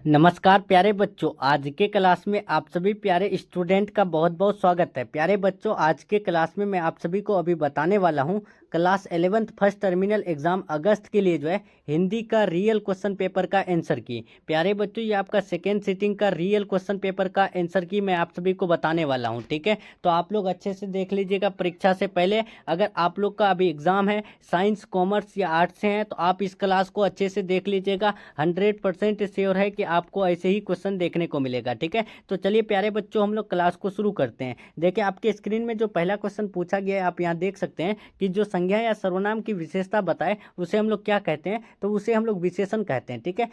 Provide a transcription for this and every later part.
नमस्कार प्यारे बच्चों, आज के क्लास में आप सभी प्यारे स्टूडेंट का बहुत बहुत स्वागत है। प्यारे बच्चों, आज के क्लास में मैं आप सभी को अभी बताने वाला हूं class 11th first terminal exam अगस्त के लिए जो है हिंदी का रियल क्वेश्चन पेपर का आंसर की। प्यारे बच्चों, ये आपका सेकेंड सिटिंग का रियल क्वेश्चन पेपर का आंसर की मैं आप सभी को बताने वाला हूँ। ठीक है, तो आप लोग अच्छे से देख लीजिएगा। परीक्षा से पहले अगर आप लोग का अभी एग्जाम है, साइंस कॉमर्स या आर्ट्स से हैं, तो आप इस क्लास को अच्छे से देख लीजिएगा। 100% श्योर है कि आपको ऐसे ही क्वेश्चन देखने को मिलेगा। ठीक है, तो चलिए प्यारे बच्चों, हम लोग क्लास को शुरू करते हैं। देखिए, आपके स्क्रीन में जो पहला क्वेश्चन पूछा गया है, आप यहाँ देख सकते हैं कि जो संज्ञा या सर्वनाम की विशेषता बताए उसे हम लोग क्या कहते हैं, तो उसे हम लोग विशेषण कहते हैं। ठीक है,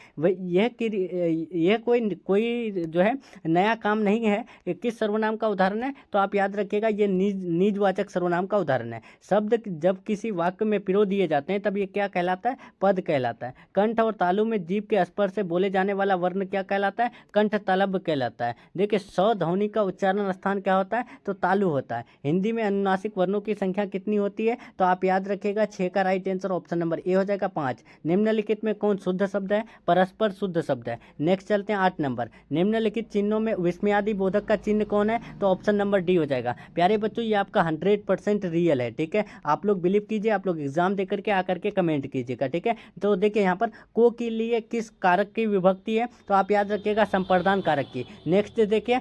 यह कोई जो है नया काम नहीं है। ये किस सर्वनाम का उदाहरण है, तो आप याद रखिएगा, ये निजवाचक सर्वनाम का उदाहरण है। शब्द जब किसी वाक्य में पिरो दिए जाते हैं तब ये क्या कहलाता है, पद कहलाता है। कंठ और तालु में जीभ के स्पर्श से बोले जाने वाला वर्ण क्या कहलाता है, कंठ तालब कहलाता है। देखिए, सौ ध्वनि का उच्चारण स्थान क्या होता है, तो तालु होता है। हिंदी में अनुनासिक वर्णों की संख्या कितनी होती है, तो आप याद रखिएगा 6 का right answer option number A हो जाएगा 5। निम्नलिखित में कौन शुद्ध शब्द है, परस्पर शुद्ध शब्द है। नेक्स्ट चलते हैं 8 नंबर। निम्नलिखित चिन्हों में विस्मयादि बोधक का चिन्ह कौन है, तो ऑप्शन नंबर डी हो जाएगा। प्यारे बच्चों, ये आपका 100% रियल है। ठीक है, आप लोग बिलीव कीजिए, आप लोग एग्जाम देकर के आकर के कमेंट कीजिएगा। ठीक है, तो देखिए यहाँ पर को के लिए किस कारक की विभक्ति है, तो आप याद रखिएगा संप्रदान कारक की। नेक्स्ट देखिए,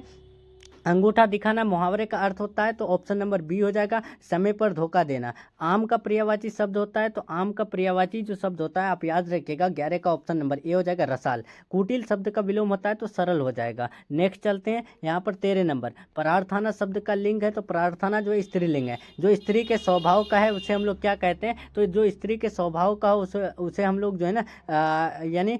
अंगूठा दिखाना मुहावरे का अर्थ होता है, तो ऑप्शन नंबर बी हो जाएगा, समय पर धोखा देना। आम का पर्यायवाची शब्द होता है, तो आम का पर्यायवाची जो शब्द होता है आप याद रखिएगा 11 का ऑप्शन नंबर ए हो जाएगा, रसाल। कुटिल शब्द का विलोम होता है, तो सरल हो जाएगा। नेक्स्ट चलते हैं यहाँ पर 13 नंबर। प्रार्थना शब्द का लिंग है, तो प्रार्थना जो स्त्रीलिंग है। जो स्त्री के स्वभाव का है उसे हम लोग क्या कहते हैं, तो जो स्त्री के स्वभाव का हो उसे हम लोग जो है ना यानी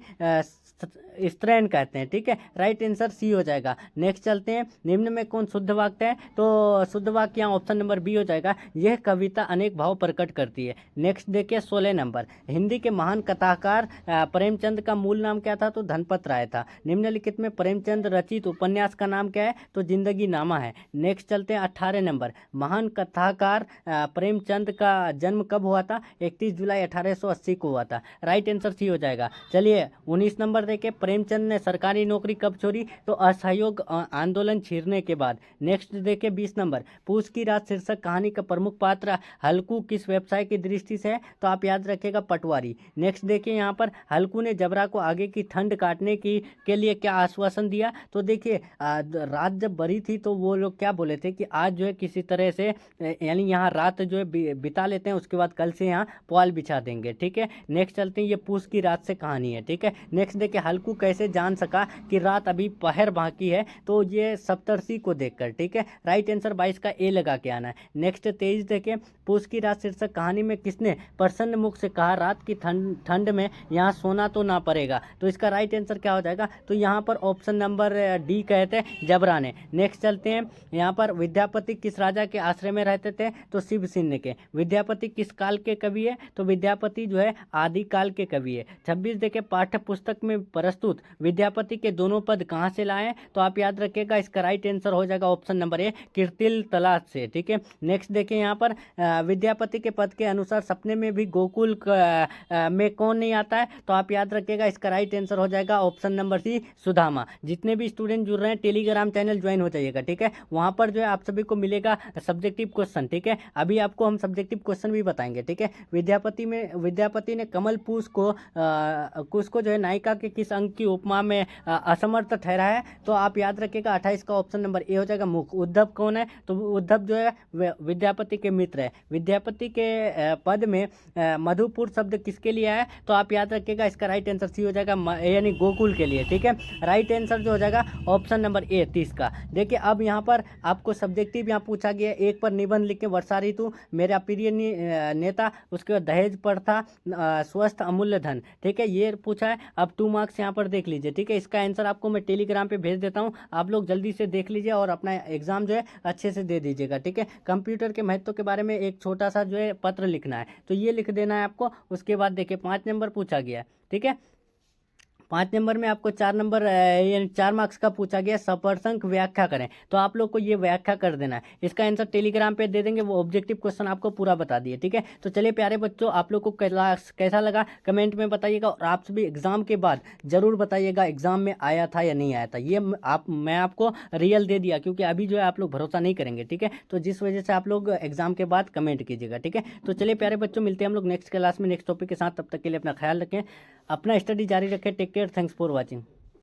स्त्रैण कहते हैं। ठीक है, राइट आंसर सी हो जाएगा। नेक्स्ट चलते हैं, निम्न में कौन शुद्ध वाक्य है, तो शुद्ध वाक्य यहाँ ऑप्शन नंबर बी हो जाएगा, यह कविता अनेक भाव प्रकट करती है। नेक्स्ट देखिए 16 नंबर। हिंदी के महान कथाकार प्रेमचंद का मूल नाम क्या था, तो धनपत राय था। निम्नलिखित में प्रेमचंद रचित उपन्यास का नाम क्या है, तो जिंदगी नामा है। नेक्स्ट चलते हैं 18 नंबर। महान कथाकार प्रेमचंद का जन्म कब हुआ था, 31 जुलाई 1880 को हुआ था। राइट आंसर सी हो जाएगा। चलिए 19 नंबर देखे, प्रेमचंद ने सरकारी नौकरी कब छोड़ी, तो असहयोग आंदोलन छिड़ने के बाद। नेक्स्ट देखिए 20 नंबर। पूस की रात शीर्षक कहानी का प्रमुख पात्र हल्कू किस व्यवसाय की दृष्टि से है, तो आप याद रखिएगा पटवारी। नेक्स्ट देखिए यहाँ पर हल्कू ने जबरा को आगे की ठंड काटने के लिए क्या आश्वासन दिया, तो देखिए रात जब बड़ी थी तो वो लोग क्या बोले थे कि आज जो है किसी तरह से यानी यहाँ रात जो है बिता लेते हैं, उसके बाद कल से यहाँ पुआल बिछा देंगे। ठीक है, नेक्स्ट चलते हैं, ये पूस की रात से कहानी है। ठीक है, नेक्स्ट देखिए, हल्कू कैसे जान सका कि रात अभी पहर बाकी है, तो ये सप्तर्षि को देखकर। ठीक है, राइट आंसर 22 का ए लगा के आना है। नेक्स्ट 23 देखें, पूस की रात शीर्षक कहानी में किसने प्रसन्न मुख से कहा रात की ठंड में यहाँ सोना तो ना पड़ेगा, तो इसका राइट आंसर क्या हो जाएगा, तो यहाँ पर ऑप्शन नंबर डी कहते हैं, जबरा ने। नेक्स्ट चलते हैं, यहाँ पर विद्यापति किस राजा के आश्रय में रहते थे, तो शिव सिंह के। विद्यापति किस काल के कवि है, तो विद्यापति जो है आदि काल के कवि है। 26 देखे, पाठ्य पुस्तक में प्रस्तुत विद्यापति के दोनों पद कहाँ से लाए, तो आप याद रखिएगा इसका राइट आंसर हो जाएगा ऑप्शन नंबर ए, कीर्तिल तलाश से। ठीक है, नेक्स्ट देखिए यहाँ पर विद्यापति के पद के अनुसार सपने में भी गोकुल में कौन नहीं आता है, तो आप याद रखिएगा इसका राइट आंसर हो जाएगा ऑप्शन नंबर सी, सुदामा। जितने भी स्टूडेंट जुड़ रहे हैं टेलीग्राम चैनल ज्वाइन हो जाइएगा। ठीक है, वहाँ पर जो है आप सभी को मिलेगा सब्जेक्टिव क्वेश्चन। ठीक है, अभी आपको हम सब्जेक्टिव क्वेश्चन भी बताएंगे। ठीक है, विद्यापति ने कमल कुश को जो है नायिका के किस अंग की उपमा में असमर्थ ठहरा है, तो आप याद रखिएगा 28 का ऑप्शन नंबर ए हो जाएगा, मुख। उद्धव कौन है, तो उद्धव जो है विद्यापति के मित्र है। विद्यापति के पद में मधुपुर शब्द किसके लिए है, तो आप याद रखिएगा इसका राइट आंसर सी हो जाएगा, यानी गोकुल के लिए। ठीक है, राइट आंसर जो हो जाएगा ऑप्शन नंबर ए 30 का। देखिए, अब यहाँ पर आपको सब्जेक्टिव यहाँ पूछा गया, एक पर निबंध लिख के, वर्षा ऋतु, मेरा प्रिय नेता, उसके बाद दहेज प्रथा, स्वस्थ अमूल्य धन। ठीक है, ये पूछा है। अब 2 मार्क्स यहाँ पर देख लीजिए। ठीक है, इसका आंसर आपको मैं टेलीग्राम पे भेज देता हूँ, आप लोग जल्दी से देख लीजिए और अपना एग्जाम जो है अच्छे से दे दीजिएगा। ठीक है, कंप्यूटर के महत्व के बारे में एक छोटा सा जो है पत्र लिखना है, तो ये लिख देना है आपको। उसके बाद देखिए 5 नंबर पूछा गया है। ठीक है, 5 नंबर में आपको 4 नंबर यानी 4 मार्क्स का पूछा गया सप्रसंग व्याख्या करें, तो आप लोग को ये व्याख्या कर देना है। इसका आंसर टेलीग्राम पे दे देंगे, वो ऑब्जेक्टिव क्वेश्चन आपको पूरा बता दिए, ठीक है। तो चलिए प्यारे बच्चों, आप लोग को क्लास कैसा लगा कमेंट में बताइएगा, और आप सभी एग्जाम के बाद जरूर बताइएगा एग्जाम में आया था या नहीं आया था। ये मैं आपको रियल दे दिया, क्योंकि अभी जो है आप लोग भरोसा नहीं करेंगे, ठीक है। तो जिस वजह से आप लोग एग्जाम के बाद कमेंट कीजिएगा, ठीक है। तो चलिए प्यारे बच्चों, मिलते हैं हम लोग नेक्स्ट क्लास में नेक्स्ट टॉपिक के साथ। तब तक के लिए अपना ख्याल रखें, अपना स्टडी जारी रखें। Take care, thanks for watching.